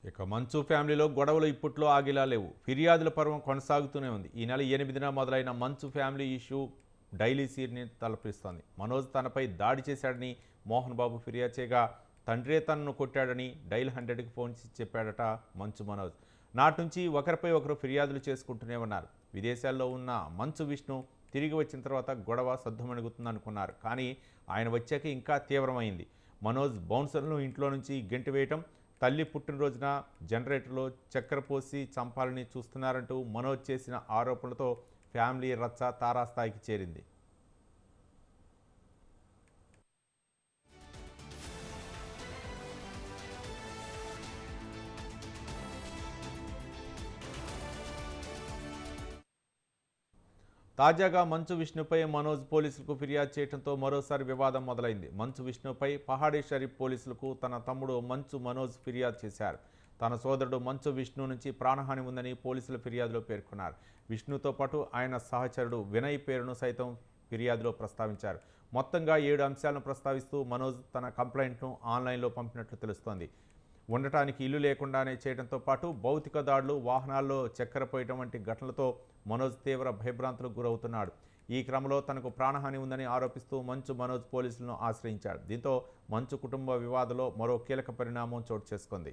ఇక మంచు ఫ్యామిలీలో గొడవలు ఇప్పట్లో ఆగిలా లేవు. ఫిర్యాదుల పర్వం కొనసాగుతూనే ఉంది. ఈ నెల 8న మొదలైన మంచు ఫ్యామిలీ ఇష్యూ డైలీ సీర్ని తలపిస్తోంది. మనోజ్ తనపై దాడి చేశాడని మోహన్ బాబు ఫిర్యాదు చేయగా, తండ్రే తనను కొట్టాడని డైల్ 100కి ఫోన్ చేసి చెప్పాడట మంచు మనోజ్. నాటి నుంచి ఒకరిపై ఒకరు ఫిర్యాదులు చేసుకుంటూనే ఉన్నారు. విదేశాల్లో ఉన్న మంచు విష్ణు తిరిగి వచ్చిన తర్వాత గొడవ సద్దుమణుగుతుందనుకున్నారు. కానీ ఆయన వచ్చాక ఇంకా తీవ్రమైంది. మనోజ్ బౌన్సర్లను ఇంట్లో నుంచి గెంటివేయటం, తల్లి పుట్టినరోజున జనరేటర్లో చక్కెర పోసి చంపాలని చూస్తున్నారంటూ మనోజ్ చేసిన ఆరోపణలతో ఫ్యామిలీ రచ్చ తారాస్థాయికి చేరింది. తాజాగా మంచు విష్ణుపై మనోజ్ పోలీసులకు ఫిర్యాదు చేయడంతో మరోసారి వివాదం మొదలైంది. మంచు విష్ణుపై పహాడీ షరీఫ్ పోలీసులకు తన తమ్ముడు మంచు మనోజ్ ఫిర్యాదు చేశారు. తన సోదరుడు మంచు విష్ణు నుంచి ప్రాణహాని ఉందని పోలీసుల ఫిర్యాదులో పేర్కొన్నారు. విష్ణుతో పాటు ఆయన సహచరుడు వినయ్ పేరును సైతం ఫిర్యాదులో ప్రస్తావించారు. మొత్తంగా 7 అంశాలను ప్రస్తావిస్తూ మనోజ్ తన కంప్లైంట్ను ఆన్లైన్లో పంపినట్లు తెలుస్తోంది. ఉండటానికి ఇల్లు లేకుండానే చేయడంతో పాటు భౌతిక దాడులు, వాహనాల్లో చక్కెర పోయటం వంటి ఘటనలతో మనోజ్ తీవ్ర భయభ్రాంతులకు గురవుతున్నాడు. ఈ క్రమంలో తనకు ప్రాణహాని ఉందని ఆరోపిస్తూ మంచు మనోజ్ పోలీసులను ఆశ్రయించాడు. దీంతో మంచు కుటుంబ వివాదంలో మరో కీలక పరిణామం చోటు చేసుకుంది.